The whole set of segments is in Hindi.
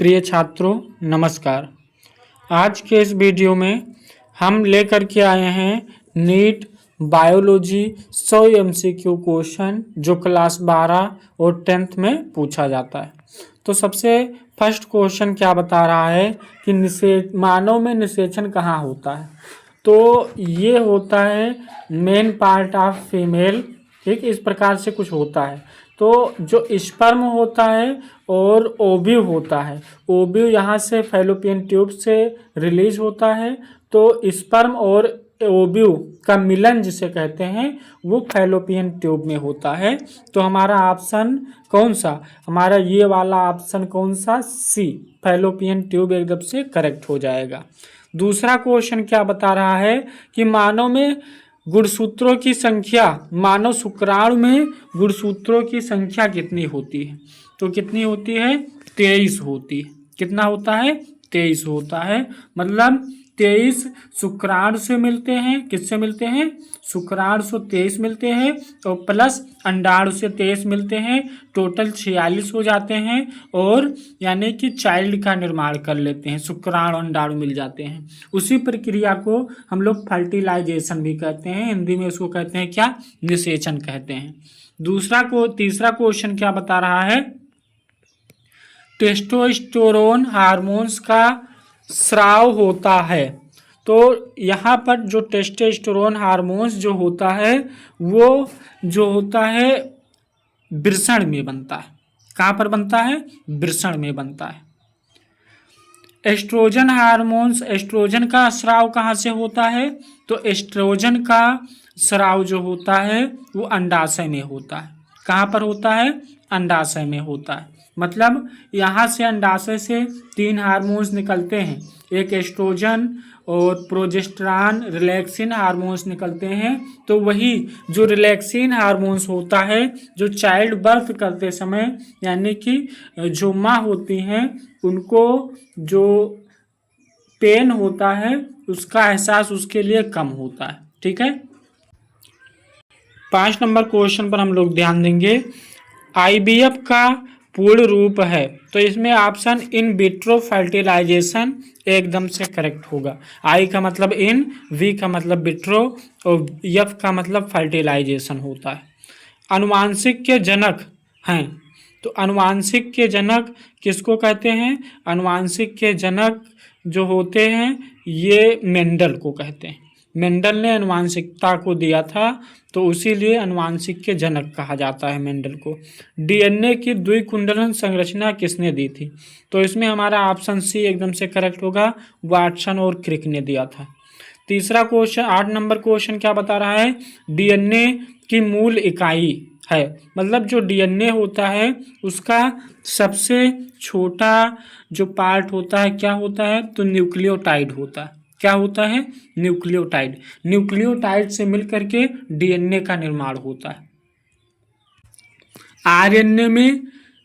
प्रिय छात्रों नमस्कार। आज के इस वीडियो में हम लेकर के आए हैं नीट बायोलॉजी 100 MCQ क्वेश्चन जो क्लास 12 और 10th में पूछा जाता है। तो सबसे फर्स्ट क्वेश्चन क्या बता रहा है कि मानव में निषेचन कहाँ होता है। तो ये होता है मेन पार्ट ऑफ फीमेल, ठीक, इस प्रकार से कुछ होता है। तो जो स्पर्म होता है और ओव्यूल होता है, ओव्यूल यहाँ से फैलोपियन ट्यूब से रिलीज होता है। तो स्पर्म और ओव्यूल का मिलन जिसे कहते हैं वो फैलोपियन ट्यूब में होता है। तो हमारा ऑप्शन कौन सा, हमारा ये वाला ऑप्शन कौन सा, सी, फैलोपियन ट्यूब एकदम से करेक्ट हो जाएगा। दूसरा क्वेश्चन क्या बता रहा है कि मानव में गुणसूत्रों की संख्या, मानव शुक्राणु में गुणसूत्रों की संख्या कितनी होती है। तो कितनी होती है, 23 होती है। कितना होता है, 23 होता है। मतलब 23 शुक्राणु से मिलते हैं, किससे मिलते हैं, शुक्राणु से 23 मिलते हैं और प्लस अंडाणु से 23 मिलते हैं, टोटल 46 हो जाते हैं। और यानी कि चाइल्ड का निर्माण कर लेते हैं, शुक्राणु अंडाणु मिल जाते हैं। उसी प्रक्रिया को हम लोग फर्टिलाइजेशन भी कहते हैं, हिंदी में उसको कहते हैं क्या, निषेचन कहते हैं। तीसरा क्वेश्चन क्या बता रहा है, टेस्टोस्टेरोन हार्मोन्स का स्राव होता है। तो यहाँ पर जो टेस्टोस्टेरोन हार्मोन्स जो होता है वो जो होता है वृषण में बनता है। कहाँ पर बनता है, वृषण में बनता है। एस्ट्रोजन हार्मोन्स, एस्ट्रोजन का स्राव कहाँ से होता है, तो एस्ट्रोजन का स्राव जो होता है वो अंडाशय में होता है। कहाँ पर होता है, अंडाशय में होता है। मतलब यहाँ से अंडाशय से 3 हार्मोन्स निकलते हैं, एक एस्ट्रोजन और प्रोजेस्टेरॉन रिलैक्सिन हार्मोन्स निकलते हैं। तो वही जो रिलैक्सिन हार्मोन्स होता है जो चाइल्ड बर्थ करते समय यानी कि जो माँ होती हैं उनको जो पेन होता है उसका एहसास उसके लिए कम होता है। ठीक है, 5 नंबर क्वेश्चन पर हम लोग ध्यान देंगे। IVF का पूर्ण रूप है, तो इसमें ऑप्शन इन विट्रो फर्टिलाइजेशन एकदम से करेक्ट होगा। आई का मतलब इन, वी का मतलब विट्रो और एफ का मतलब फर्टिलाइजेशन होता है। अनुवांशिक के जनक हैं, तो अनुवांशिक के जनक किसको कहते हैं, अनुवांशिक के जनक जो होते हैं ये मेंडल को कहते हैं। मेंडल ने अनुवांशिकता को दिया था तो इसीलिए अनुवांशिक के जनक कहा जाता है मेंडल को। DNA की द्विकुंडलन संरचना किसने दी थी, तो इसमें हमारा ऑप्शन सी एकदम से करेक्ट होगा, वाटसन और क्रिक ने दिया था। तीसरा क्वेश्चन 8 नंबर क्वेश्चन क्या बता रहा है, DNA की मूल इकाई है। मतलब जो DNA होता है उसका सबसे छोटा जो पार्ट होता है क्या होता है, तो न्यूक्लियोटाइड होता है। क्या होता है, न्यूक्लियोटाइड। न्यूक्लियोटाइड से मिलकर के DNA का निर्माण होता है। RNA में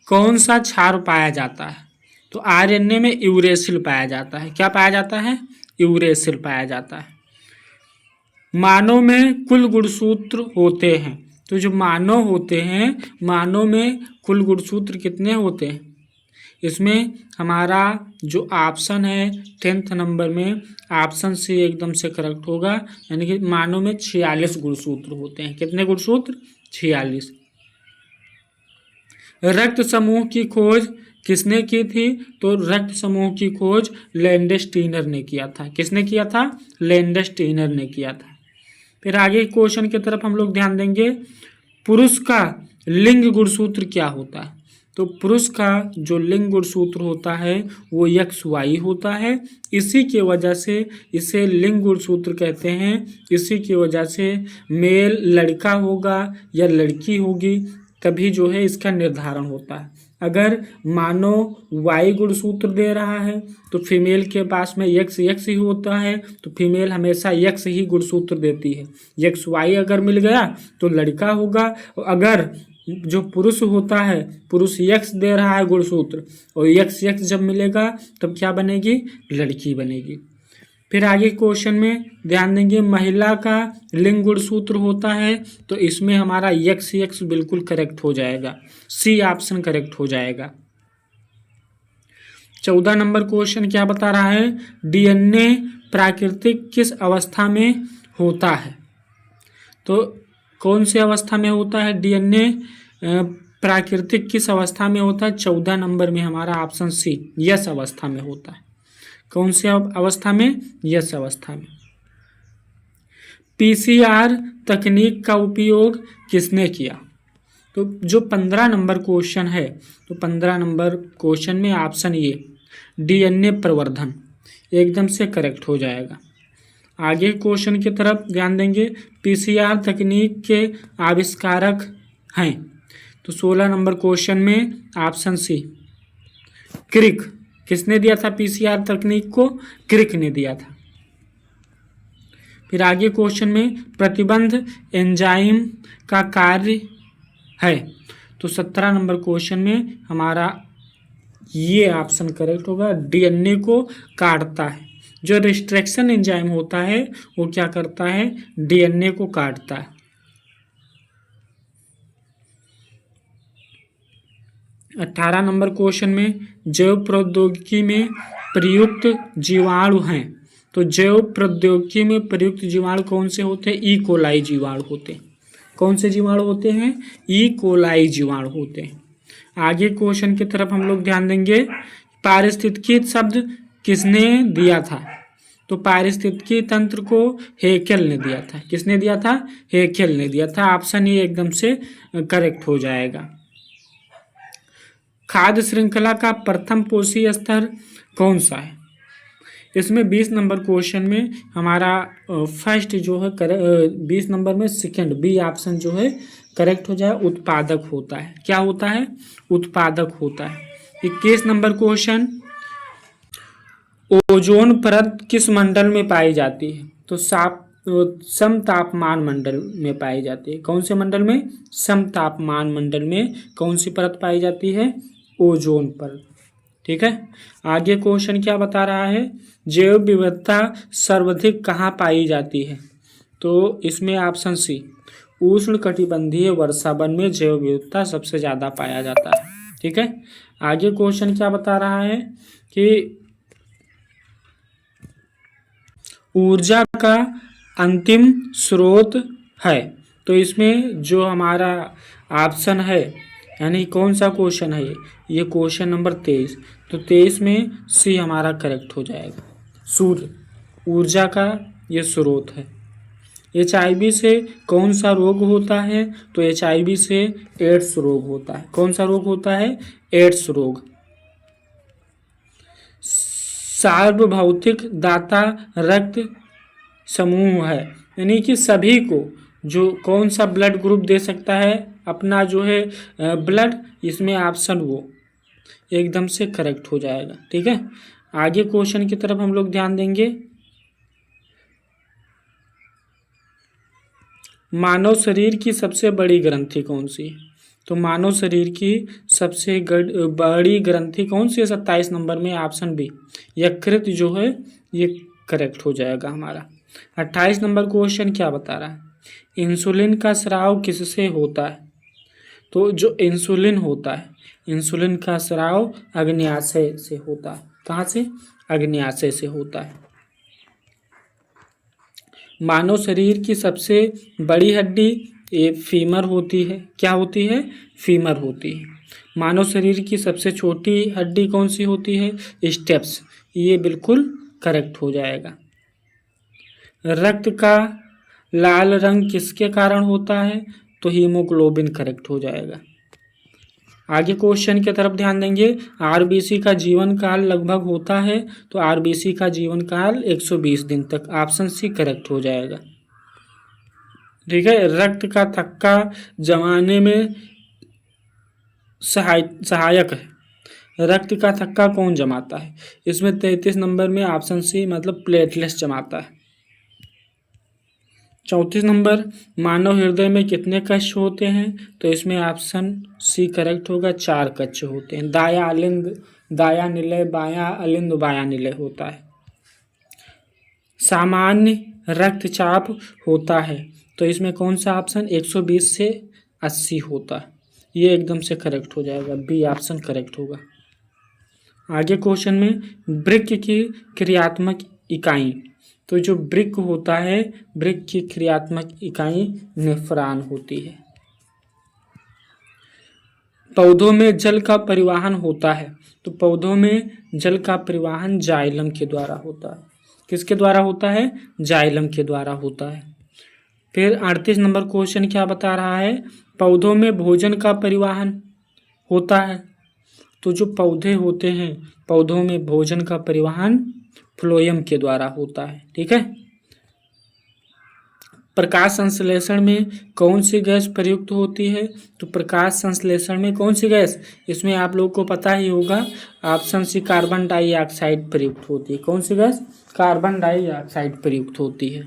कौन सा क्षार पाया जाता है, तो RNA में यूरेसिल पाया जाता है। क्या पाया जाता है, यूरेसिल पाया जाता है। मानव में कुल गुणसूत्र होते हैं, तो जो मानव होते हैं, मानव में कुल गुणसूत्र कितने होते हैं, इसमें हमारा जो ऑप्शन है 10th नंबर में ऑप्शन सी एकदम से करेक्ट होगा। यानी कि मानव में 46 गुणसूत्र होते हैं। कितने गुणसूत्र, 46। रक्त समूह की खोज किसने की थी, तो रक्त समूह की खोज लैंडस्टीनर ने किया था। किसने किया था, लैंडस्टीनर ने किया था। फिर आगे क्वेश्चन की तरफ हम लोग ध्यान देंगे। पुरुष का लिंग गुणसूत्र क्या होता है, तो पुरुष का जो लिंग गुणसूत्र होता है वो XY होता है। इसी की वजह से इसे लिंग गुणसूत्र कहते हैं। इसी की वजह से मेल लड़का होगा या लड़की होगी तभी जो है इसका निर्धारण होता है। अगर मानो Y गुणसूत्र दे रहा है तो फीमेल के पास में X ही होता है, तो फीमेल हमेशा X ही गुणसूत्र देती है। XY अगर मिल गया तो लड़का होगा, और अगर जो पुरुष होता है, पुरुष X दे रहा है गुणसूत्र और X जब मिलेगा तब क्या बनेगी, लड़की बनेगी। फिर आगे क्वेश्चन में ध्यान देंगे। महिला का लिंग गुणसूत्र होता है, तो इसमें हमारा XX बिल्कुल करेक्ट हो जाएगा, सी ऑप्शन करेक्ट हो जाएगा। 14 नंबर क्वेश्चन क्या बता रहा है, डीएनए प्राकृतिक किस अवस्था में होता है। तो कौन सी अवस्था में होता है डीएनए प्राकृतिक किस अवस्था में होता है, 14 नंबर में हमारा ऑप्शन सी यस अवस्था में होता है। कौन सी अवस्था में, यस अवस्था में। पीसीआर तकनीक का उपयोग किसने किया। तो जो 15 नंबर क्वेश्चन है, तो 15 नंबर क्वेश्चन में ऑप्शन ए डीएनए प्रवर्धन एकदम से करेक्ट हो जाएगा। आगे क्वेश्चन की तरफ ध्यान देंगे, पीसीआर तकनीक के आविष्कारक हैं। तो 16 नंबर क्वेश्चन में ऑप्शन सी क्रिक, किसने दिया था पीसीआर तकनीक को, क्रिक ने दिया था। फिर आगे क्वेश्चन में प्रतिबंध एंजाइम का कार्य है। तो 17 नंबर क्वेश्चन में हमारा ये ऑप्शन करेक्ट होगा, डीएनए को काटता है। जो रिस्ट्रिक्शन एंजाइम होता है वो क्या करता है, डीएनए को काटता है। 18 नंबर क्वेश्चन में जैव प्रौद्योगिकी में प्रयुक्त जीवाणु हैं। तो जैव प्रौद्योगिकी में प्रयुक्त जीवाणु कौन से होते हैं, ई कोलाई जीवाणु होते हैं। कौन से जीवाणु होते हैं, ई कोलाई जीवाणु होते हैं। आगे क्वेश्चन की तरफ हम लोग ध्यान देंगे, पारिस्थितिकी शब्द किसने दिया था। तो पारिस्थितिकी तंत्र को हेकेल ने दिया था। किसने दिया था, हेकेल ने दिया था। ऑप्शन ये एकदम से करेक्ट हो जाएगा। खाद्य श्रृंखला का प्रथम पोषी स्तर कौन सा है। इसमें 20 नंबर क्वेश्चन में हमारा फर्स्ट जो है 20 नंबर में सेकंड बी ऑप्शन जो है करेक्ट हो जाए, उत्पादक होता है। क्या होता है, उत्पादक होता है। 21 नंबर क्वेश्चन, ओजोन परत किस मंडल में पाई जाती है। तो समतापमान मंडल में पाई जाती है। कौन से मंडल में, समतापमान मंडल में कौन सी परत पाई जाती है, ओजोन परत। ठीक है। आगे क्वेश्चन क्या बता रहा है, जैव विविधता सर्वाधिक कहाँ पाई जाती है। तो इसमें ऑप्शन सी उष्ण कटिबंधीय वर्षावन में जैव विविधता सबसे ज़्यादा पाया जाता है। ठीक है। आगे क्वेश्चन क्या बता रहा है कि ऊर्जा का अंतिम स्रोत है। तो इसमें जो हमारा ऑप्शन है, यानी कौन सा क्वेश्चन है ये क्वेश्चन नंबर 23। तो 23 में सी हमारा करेक्ट हो जाएगा। सूर्य ऊर्जा का ये स्रोत है। HIV से कौन सा रोग होता है। तो HIV से एड्स रोग होता है। कौन सा रोग होता है, एड्स रोग। सार्वभौतिक दाता रक्त समूह है, यानी कि सभी को जो कौन सा ब्लड ग्रुप दे सकता है अपना जो है ब्लड, इसमें ऑप्शन वो एकदम से करेक्ट हो जाएगा। ठीक है। आगे क्वेश्चन की तरफ हम लोग ध्यान देंगे, मानव शरीर की सबसे बड़ी ग्रंथि कौन सी है। तो मानव शरीर की सबसे बड़ी ग्रंथि कौन सी है, 27 नंबर में ऑप्शन बी यकृत जो है ये करेक्ट हो जाएगा हमारा। 28 नंबर क्वेश्चन क्या बता रहा है, इंसुलिन का स्राव किससे होता है। तो जो इंसुलिन होता है, इंसुलिन का स्राव अग्न्याशय से होता है। कहाँ से, अग्न्याशय से होता है। मानव शरीर की सबसे बड़ी हड्डी ये फीमर होती है। क्या होती है, फीमर होती है। मानव शरीर की सबसे छोटी हड्डी कौन सी होती है, स्टेप्स। ये बिल्कुल करेक्ट हो जाएगा। रक्त का लाल रंग किसके कारण होता है। तो हीमोग्लोबिन करेक्ट हो जाएगा। आगे क्वेश्चन की तरफ ध्यान देंगे, RBC का जीवन काल लगभग होता है। तो RBC का जीवन काल 120 दिन तक। ऑप्शन सी करेक्ट हो जाएगा। ठीक है। रक्त का थक्का जमाने में सहायक है। रक्त का थक्का कौन जमाता है। इसमें 33 नंबर में ऑप्शन सी मतलब प्लेटलेट्स जमाता है। 34 नंबर, मानव हृदय में कितने कक्ष होते हैं। तो इसमें ऑप्शन सी करेक्ट होगा, 4 कक्ष होते हैं। दाया अलिंद, दाया निलय, बाया अलिंद, बाया निलय होता है। सामान्य रक्तचाप होता है। तो इसमें कौन सा ऑप्शन 120 से 80 होता है। ये एकदम से करेक्ट हो जाएगा, बी ऑप्शन करेक्ट होगा। आगे क्वेश्चन में वृक्क की क्रियात्मक इकाई, तो जो वृक्क होता है, वृक्क की क्रियात्मक इकाई नेफ्रॉन होती है। पौधों में जल का परिवहन होता है, तो पौधों में जल का परिवहन जाइलम के द्वारा होता है। किसके द्वारा होता है? जाइलम के द्वारा होता है। फिर 38 नंबर क्वेश्चन क्या बता रहा है? पौधों में भोजन का परिवहन होता है, तो जो पौधे होते हैं, पौधों में भोजन का परिवहन फ्लोएम के द्वारा होता है। ठीक है। प्रकाश संश्लेषण में कौन सी गैस प्रयुक्त होती है? तो प्रकाश संश्लेषण में कौन सी गैस, इसमें आप लोग को पता ही होगा, ऑप्शन सी कार्बन डाइऑक्साइड प्रयुक्त होती है। कौन सी गैस? कार्बन डाइऑक्साइड प्रयुक्त होती है।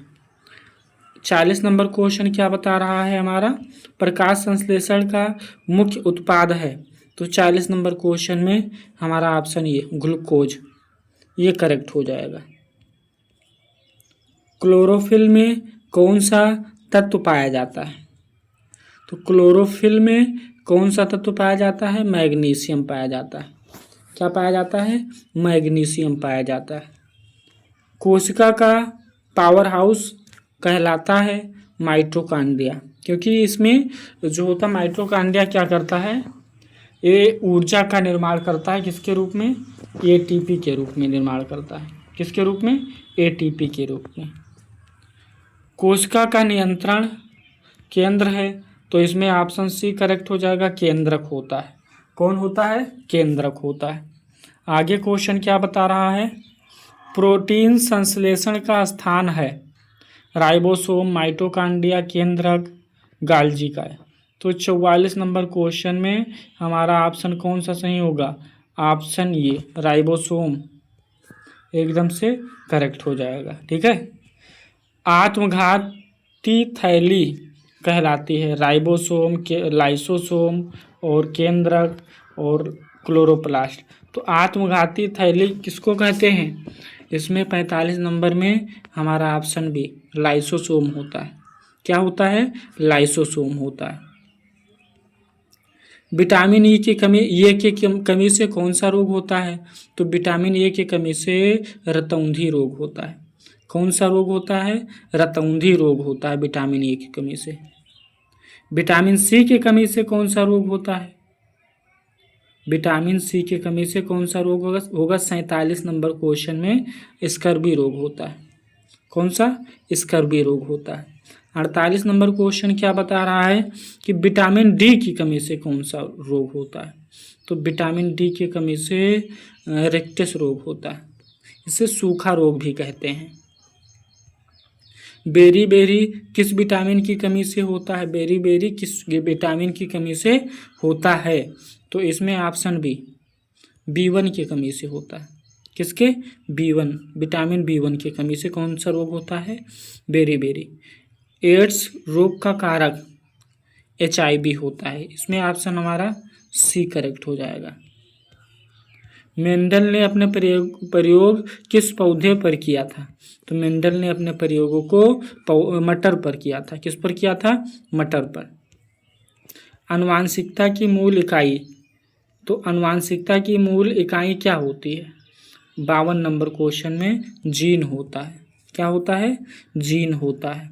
40 नंबर क्वेश्चन क्या बता रहा है हमारा? प्रकाश संश्लेषण का मुख्य उत्पाद है, तो 40 नंबर क्वेश्चन में हमारा ऑप्शन ये ग्लूकोज, ये करेक्ट हो जाएगा। क्लोरोफिल में कौन सा तत्व पाया जाता है? तो क्लोरोफिल में कौन सा तत्व पाया जाता है? मैग्नीशियम पाया जाता है। क्या पाया जाता है? मैग्नीशियम पाया जाता है। कोशिका का पावर हाउस कहलाता है माइटोकॉन्ड्रिया, क्योंकि इसमें जो होता है माइटोकॉन्ड्रिया क्या करता है? ये ऊर्जा का निर्माण करता है। किसके रूप में? एटीपी के रूप में निर्माण करता है। किसके रूप में? एटीपी के रूप में। कोशिका का नियंत्रण केंद्र है, तो इसमें ऑप्शन सी करेक्ट हो जाएगा, केंद्रक होता है। कौन होता है? केंद्रक होता है। आगे क्वेश्चन क्या बता रहा है? प्रोटीन संश्लेषण का स्थान है राइबोसोम, माइटोकॉन्ड्रिया, केंद्रक, गाल्जी का है। तो 44 नंबर क्वेश्चन में हमारा ऑप्शन कौन सा सही होगा? ऑप्शन ये राइबोसोम एकदम से करेक्ट हो जाएगा। ठीक है। आत्मघाती थैली कहलाती है राइबोसोम, के लाइसोसोम और केंद्रक और क्लोरोप्लास्ट। तो आत्मघाती थैली किसको कहते हैं? इसमें 45 नंबर में हमारा ऑप्शन बी लाइसोसोम होता है। क्या होता है? लाइसोसोम होता है। विटामिन ई की कमी, ये की कमी से कौन सा रोग होता है? तो विटामिन ए की कमी से रतौंधी रोग होता है। कौन सा रोग होता है? रतौंधी रोग होता है विटामिन ए की कमी से। विटामिन सी की कमी से कौन सा रोग होता है? विटामिन सी की कमी से कौन सा रोग होगा? 47 नंबर क्वेश्चन में स्कर्वी रोग होता है। कौन सा? स्कर्वी रोग होता है। 48 नंबर क्वेश्चन क्या बता रहा है कि विटामिन डी की कमी से कौन सा रोग होता है? तो विटामिन डी की कमी से रेक्टस रोग होता है। इसे सूखा रोग भी कहते हैं। बेरी किस विटामिन की कमी से होता है? बेरी किस विटामिन की कमी से होता है? तो इसमें ऑप्शन बी B1 की कमी से होता है। किसके? B1, विटामिन B1 की कमी से कौन सा रोग होता है? बेरी। एड्स रोग का कारक HIV होता है। इसमें ऑप्शन हमारा सी करेक्ट हो जाएगा। मेंडल ने अपने प्रयोग किस पौधे पर किया था? तो मेंडल ने अपने प्रयोगों को मटर पर किया था। किस पर किया था? मटर पर। आनुवांशिकता की मूल इकाई, तो आनुवांशिकता की मूल इकाई क्या होती है? 52 नंबर क्वेश्चन में जीन होता है। क्या होता है? जीन होता है।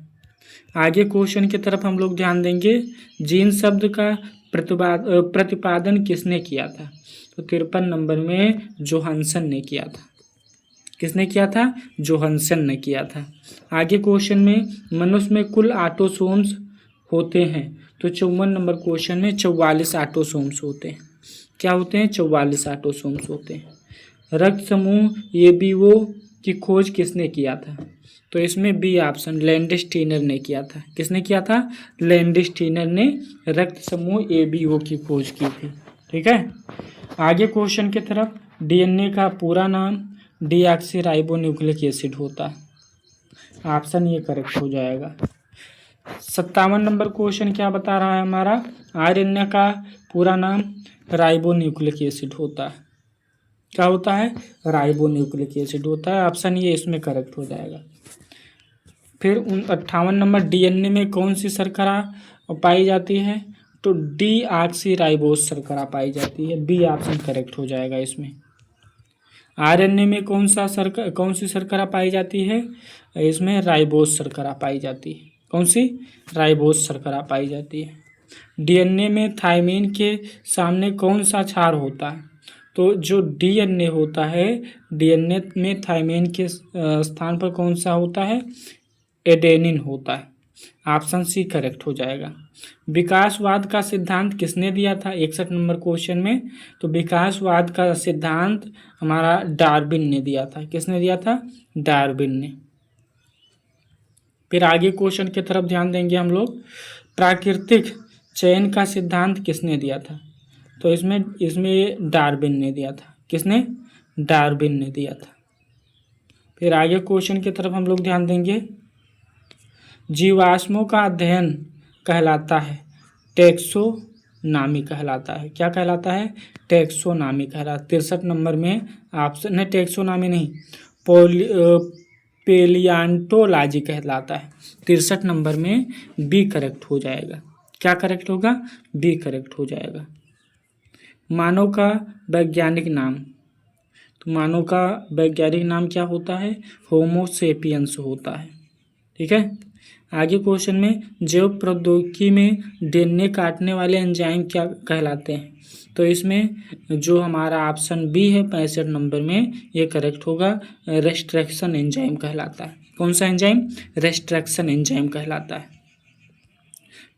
आगे क्वेश्चन की तरफ हम लोग ध्यान देंगे। जीन शब्द का प्रतिपादन किसने किया था? तो 53 नंबर में जोहानसन ने किया था। किसने किया था? जोहानसन ने किया था। आगे क्वेश्चन में मनुष्य में कुल ऑटोसोम्स होते हैं, तो 54 नंबर क्वेश्चन में 44 ऑटोसोम्स होते हैं। क्या होते हैं? 44 ऑटोसोम्स होते हैं। रक्त समूह ABO की खोज किसने किया था? तो इसमें बी ऑप्शन लैंडस्टीनर ने किया था। किसने किया था? लैंडस्टीनर ने रक्त समूह ABO की खोज की थी। ठीक है। आगे क्वेश्चन की तरफ, DNA का पूरा नाम डीऑक्सीराइबोन्यूक्लिक एसिड होता है। ऑप्शन ये करेक्ट हो जाएगा। 57 नंबर क्वेश्चन क्या बता रहा है हमारा? RNA का पूरा नाम राइबोन्यूक्लिक एसिड होता है। क्या होता है? राइबोन्यूक्लिक एसिड होता है। ऑप्शन ये इसमें करेक्ट हो जाएगा। फिर 58 नंबर DNA में कौन सी शर्करा पाई जाती है? तो डीऑक्सीराइबोस शर्करा पाई जाती है। बी ऑप्शन करेक्ट हो जाएगा इसमें। आरएनए में कौन सी शर्करा पाई जाती है? इसमें राइबोज शर्करा पाई जाती है। कौन सी? राइबोज शर्करा पाई जाती है। डीएनए में थायमिन के सामने कौन सा क्षार होता है? तो जो डीएनए होता है, डीएनए में थायमिन के स्थान पर कौन सा होता है? एडेनिन होता है। ऑप्शन सी करेक्ट हो जाएगा। विकासवाद का सिद्धांत किसने दिया था 61 नंबर क्वेश्चन में? तो विकासवाद का सिद्धांत हमारा डार्विन ने दिया था। किसने दिया था? डार्विन ने। फिर आगे क्वेश्चन की तरफ ध्यान देंगे हम लोग। प्राकृतिक चयन का सिद्धांत किसने दिया था? तो इसमें डार्विन ने दिया था। किसने? डार्विन ने दिया था। फिर आगे क्वेश्चन की तरफ हम लोग ध्यान देंगे। जीवाश्मों का अध्ययन कहलाता है टैक्सोनॉमी कहलाता है। क्या कहलाता है? टैक्सोनॉमी कहलाता है। 63 नंबर में ऑप्शन है, टैक्सोनॉमी नहीं, पेलियांटोलॉजी कहलाता है। 63 नंबर में बी करेक्ट हो जाएगा। क्या करेक्ट होगा? बी करेक्ट हो जाएगा। मानव का वैज्ञानिक नाम, तो मानव का वैज्ञानिक नाम क्या होता है? होमो सेपियंस होता है। ठीक है। आगे क्वेश्चन में जैव प्रौद्योगिकी में डीएनए काटने वाले एंजाइम क्या कहलाते हैं? तो इसमें जो हमारा ऑप्शन बी है 65 नंबर में, ये करेक्ट होगा। रेस्ट्रिक्शन एंजाइम कहलाता है। कौन सा एंजाइम? रेस्ट्रिक्शन एंजाइम कहलाता है।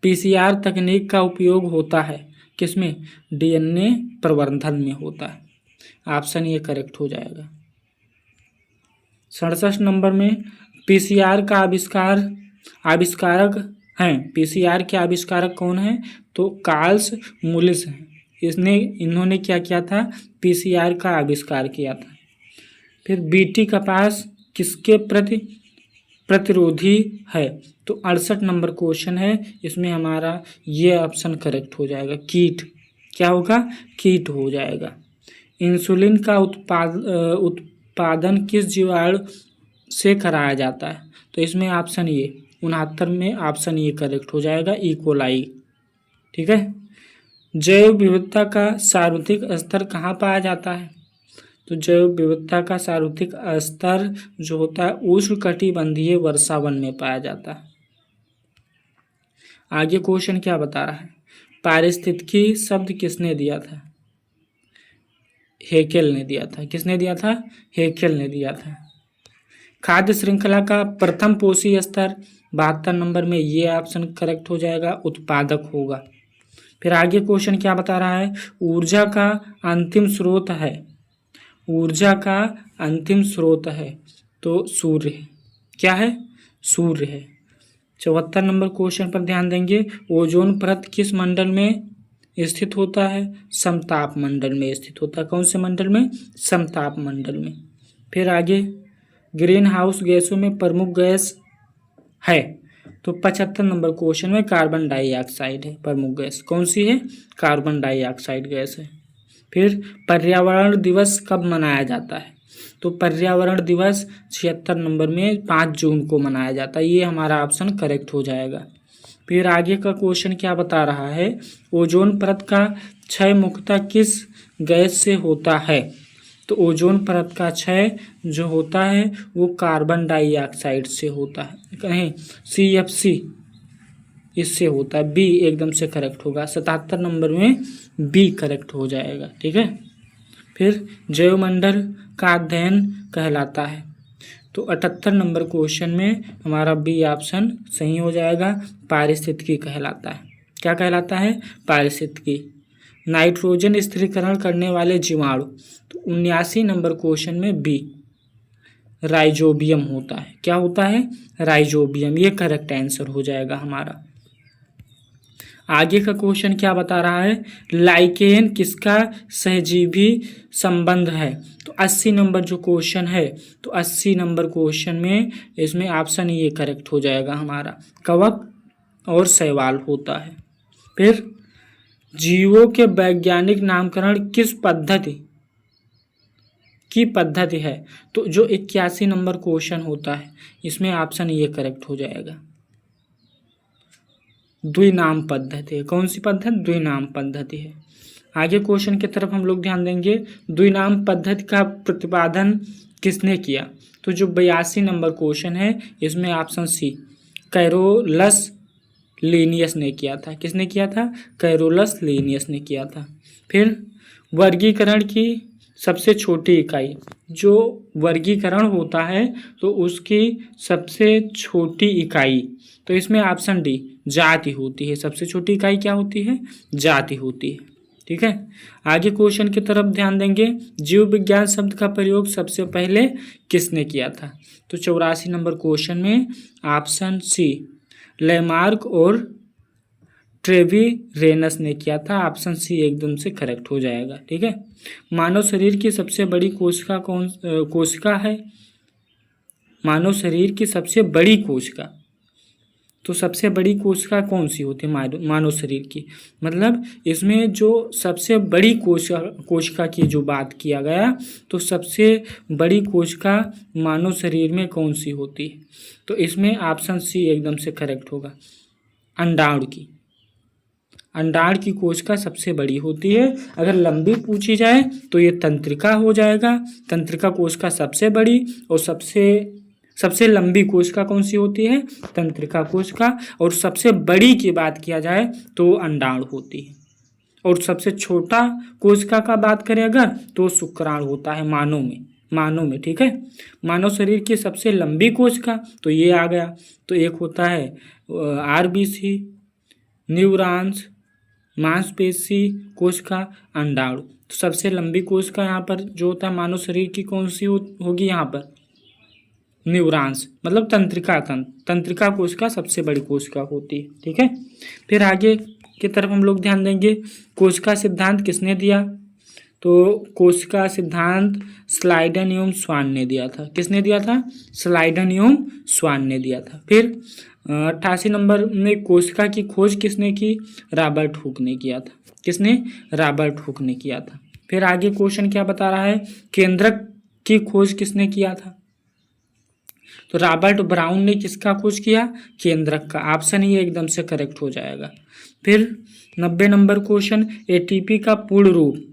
पीसीआर तकनीक का उपयोग होता है किसमें? डीएनए प्रवर्धन में होता है। ऑप्शन ये करेक्ट हो जाएगा। 67 नंबर में पीसीआर का आविष्कारक हैं। पीसीआर के आविष्कारक कौन है? तो कार्ल्स मुलिस हैं। इन्होंने क्या किया था? पीसीआर का आविष्कार किया था। फिर बीटी कपास किसके प्रति प्रतिरोधी है? तो 68 नंबर क्वेश्चन है, इसमें हमारा ये ऑप्शन करेक्ट हो जाएगा। कीट। क्या होगा? कीट हो जाएगा। इंसुलिन का उत्पादन किस जीवाणु से कराया जाता है? तो इसमें ऑप्शन ये 69 में ऑप्शन ये करेक्ट हो जाएगा, इकोलाई। ठीक है। जैव विविधता का सार्वत्रिक स्तर कहाँ पाया जाता है? तो जैव विविधता का सार्वत्रिक स्तर जो होता है उष्णकटिबंधीय वर्षावन में पाया जाता है। आगे क्वेश्चन क्या बता रहा है? पारिस्थितिकी शब्द किसने दिया था? हेकेल ने दिया था। किसने दिया था? हेकेल ने दिया था। खाद्य श्रृंखला का प्रथम पोषी स्तर 72 नंबर में ये ऑप्शन करेक्ट हो जाएगा, उत्पादक होगा। फिर आगे क्वेश्चन क्या बता रहा है? ऊर्जा का अंतिम स्रोत है। ऊर्जा का अंतिम स्रोत है तो सूर्य है। क्या है? सूर्य है। 74 नंबर क्वेश्चन पर ध्यान देंगे। ओजोन परत किस मंडल में स्थित होता है? समताप मंडल में स्थित होता है। कौन से मंडल में? समताप मंडल में। फिर आगे ग्रीन हाउस गैसों में प्रमुख गैस है, तो 75 नंबर क्वेश्चन में कार्बन डाइऑक्साइड है प्रमुख गैस। कौन सी है? कार्बन डाइऑक्साइड गैस है। फिर पर्यावरण दिवस कब मनाया जाता है? तो पर्यावरण दिवस 76 नंबर में 5 जून को मनाया जाता है। ये हमारा ऑप्शन करेक्ट हो जाएगा। फिर आगे का क्वेश्चन क्या बता रहा है? ओजोन परत का क्षय मुख्यतः किस गैस से होता है? तो ओजोन परत का क्षय जो होता है वो कार्बन डाइऑक्साइड से होता है। कहें CFC इससे होता है। बी एकदम से करेक्ट होगा। 77 नंबर में बी करेक्ट हो जाएगा। ठीक है। फिर जैवमंडल का अध्ययन कहलाता है, तो 78 नंबर क्वेश्चन में हमारा बी ऑप्शन सही हो जाएगा, पारिस्थितिकी कहलाता है। क्या कहलाता है? पारिस्थितिकी। नाइट्रोजन स्थिरीकरण करने वाले जीवाणु, तो 79 नंबर क्वेश्चन में बी राइजोबियम होता है। क्या होता है? राइजोबियम। ये करेक्ट आंसर हो जाएगा हमारा। आगे का क्वेश्चन क्या बता रहा है? लाइकेन किसका सहजीवी संबंध है? तो 80 नंबर जो क्वेश्चन है, तो 80 नंबर क्वेश्चन में इसमें ऑप्शन ये करेक्ट हो जाएगा हमारा, कवक और शैवाल होता है। फिर जीवों के वैज्ञानिक नामकरण किस पद्धति है? तो जो 81 नंबर क्वेश्चन होता है, इसमें ऑप्शन ये करेक्ट हो जाएगा, द्विनाम पद्धति है। कौन सी पद्धति? द्विनाम पद्धति है। आगे क्वेश्चन की तरफ हम लोग ध्यान देंगे। द्विनाम पद्धति का प्रतिपादन किसने किया? तो जो 82 नंबर क्वेश्चन है इसमें ऑप्शन सी कैरोलस लीनियस ने किया था। किसने किया था? कैरोलस लीनियस ने किया था। फिर वर्गीकरण की सबसे छोटी इकाई, जो वर्गीकरण होता है तो उसकी सबसे छोटी इकाई, तो इसमें ऑप्शन डी जाति होती है। सबसे छोटी इकाई क्या होती है? जाति होती है। ठीक है, आगे क्वेश्चन की तरफ ध्यान देंगे। जीव विज्ञान शब्द का प्रयोग सबसे पहले किसने किया था? तो 84 नंबर क्वेश्चन में ऑप्शन सी लेमार्क और ट्रेविरेनस ने किया था। ऑप्शन सी एकदम से करेक्ट हो जाएगा। ठीक है, मानव शरीर की सबसे बड़ी कोशिका है? मानव शरीर की सबसे बड़ी कोशिका, तो सबसे बड़ी कोशिका कौन सी होती है मानव शरीर की? मतलब इसमें जो सबसे बड़ी कोशिका की जो बात किया गया, तो सबसे बड़ी कोशिका मानव शरीर में कौन सी होती है? तो इसमें ऑप्शन सी एकदम से करेक्ट होगा, अंडाणु की। अंडाणु की कोशिका सबसे बड़ी होती है। अगर लंबी पूछी जाए तो ये तंत्रिका हो जाएगा। तंत्रिका कोशिका सबसे बड़ी, और सबसे लंबी कोशिका कौन सी होती है? तंत्रिका कोशिका। और सबसे बड़ी की बात किया जाए तो अंडाणु होती है। और सबसे छोटा कोशिका का बात करें अगर, तो शुक्राणु होता है मानव में। ठीक है, मानव शरीर की सबसे लंबी कोशिका तो ये आ गया। तो एक होता है आरबीसी, न्यूरॉन्स, मांसपेशी कोशिका, अंडाणु। तो सबसे लंबी कोशिका यहाँ पर जो होता है मानव शरीर की कौन सी होगी? यहाँ पर न्यूरॉन्स, मतलब तंत्रिका कोशिका सबसे बड़ी कोशिका होती है। ठीक है, फिर आगे की तरफ हम लोग ध्यान देंगे। कोशिका सिद्धांत किसने दिया? तो कोशिका सिद्धांत स्लाइडन एवं स्वान ने दिया था। किसने दिया था? स्लाइडन एवं स्वान ने दिया था। फिर 88 नंबर में कोशिका की खोज किसने की? रॉबर्ट हुक ने किया था। किसने? रॉबर्ट हुक ने किया था। फिर आगे क्वेश्चन क्या बता रहा है? केंद्रक की खोज किसने किया था? तो रॉबर्ट ब्राउन ने किसका खोज किया? केंद्रक का। ऑप्शन ये एकदम से करेक्ट हो जाएगा। फिर 90 नंबर क्वेश्चन, एटीपी का पूर्ण रूप।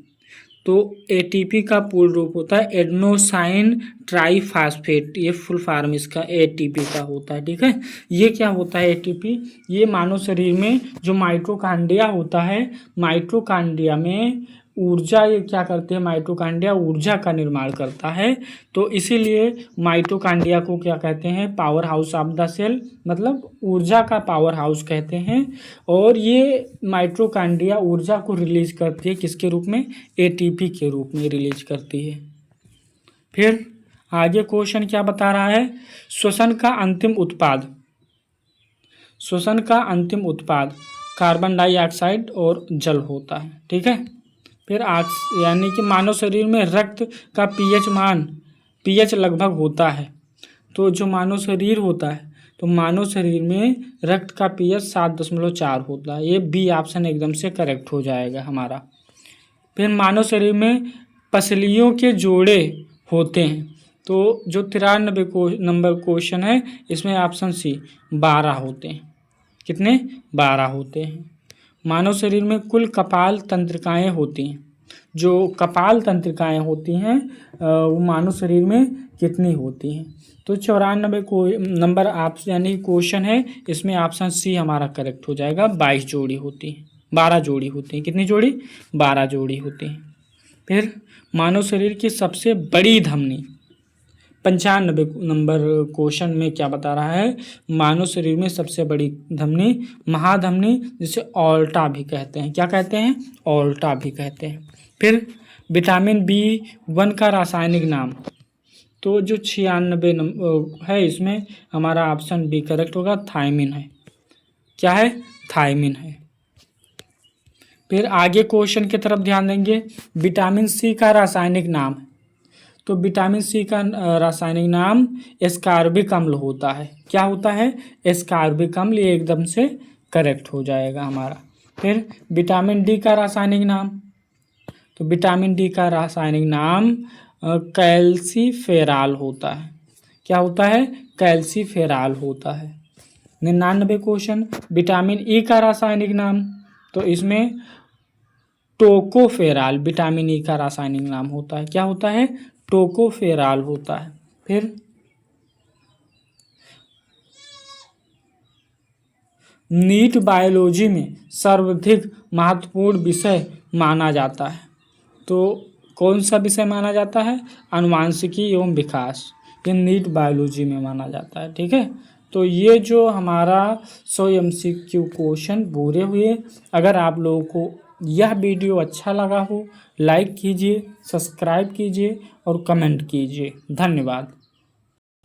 तो एटीपी का पूर्ण रूप होता है एडेनोसाइन ट्राईफॉस्फेट, ये फुल फॉर्म इसका एटीपी का होता है। ठीक है, ये क्या होता है एटीपी? ये मानव शरीर में जो माइटोकॉन्ड्रिया होता है, माइटोकॉन्ड्रिया में ऊर्जा, ये क्या करते हैं? माइटोकॉन्ड्रिया ऊर्जा का निर्माण करता है। तो इसीलिए माइटोकॉन्ड्रिया को क्या कहते हैं? Power house of the cell, मतलब ऊर्जा का पावर हाउस कहते हैं। और ये माइटोकॉन्ड्रिया ऊर्जा को रिलीज करती है किसके रूप में? एटीपी के रूप में रिलीज करती है। फिर आगे क्वेश्चन क्या बता रहा है? श्वसन का अंतिम उत्पाद कार्बन डाइऑक्साइड और जल होता है। ठीक है, फिर यानी कि मानव शरीर में रक्त का पीएच लगभग होता है। तो जो मानव शरीर होता है, तो मानव शरीर में रक्त का पीएच 7.4 होता है। ये बी ऑप्शन एकदम से करेक्ट हो जाएगा हमारा। फिर मानव शरीर में पसलियों के जोड़े होते हैं। तो जो 93 नंबर क्वेश्चन है इसमें ऑप्शन सी 12 होते हैं। कितने? 12 होते हैं। मानव शरीर में कुल कपाल तंत्रिकाएं होती हैं। जो कपाल तंत्रिकाएं होती हैं वो मानव शरीर में कितनी होती हैं? तो 94 नंबर यानी क्वेश्चन है, इसमें ऑप्शन सी हमारा करेक्ट हो जाएगा। 22 जोड़ी होती हैं, 12 जोड़ी होती हैं। कितनी जोड़ी? 12 जोड़ी होती हैं। फिर मानव शरीर की सबसे बड़ी धमनी, 95 नंबर क्वेश्चन में क्या बता रहा है? मानव शरीर में सबसे बड़ी धमनी महाधमनी, जिसे ऑल्टा भी कहते हैं। क्या कहते हैं? ऑल्टा भी कहते हैं। फिर विटामिन B1 का रासायनिक नाम, तो जो 96 नंबर है इसमें हमारा ऑप्शन बी करेक्ट होगा, थायमिन है। क्या है? थायमिन है। फिर आगे क्वेश्चन की तरफ ध्यान देंगे। विटामिन सी का रासायनिक नाम, तो विटामिन सी का रासायनिक नाम एस्कॉर्बिक अम्ल होता है। क्या होता है? एस्कॉर्बिक अम्ल, ये एकदम से करेक्ट हो जाएगा हमारा। फिर विटामिन डी का रासायनिक नाम, तो विटामिन डी का रासायनिक नाम कैल्सीफेरॉल होता है। क्या होता है? कैल्सीफेरॉल होता है। 99 क्वेश्चन, विटामिन ई का रासायनिक नाम, तो इसमें टोकोफेराल विटामिन ई का रासायनिक नाम होता है। क्या होता है? टोकोफेराल होता है। फिर नीट बायोलॉजी में सर्वाधिक महत्वपूर्ण विषय माना जाता है। तो कौन सा विषय माना जाता है? आनुवांशिकी एवं विकास। ये नीट बायोलॉजी में माना जाता है। ठीक है, तो ये जो हमारा 100 MCQ क्वेश्चन पूरे हुए। अगर आप लोगों को यह वीडियो अच्छा लगा हो, लाइक कीजिए, सब्सक्राइब कीजिए और कमेंट कीजिए। धन्यवाद।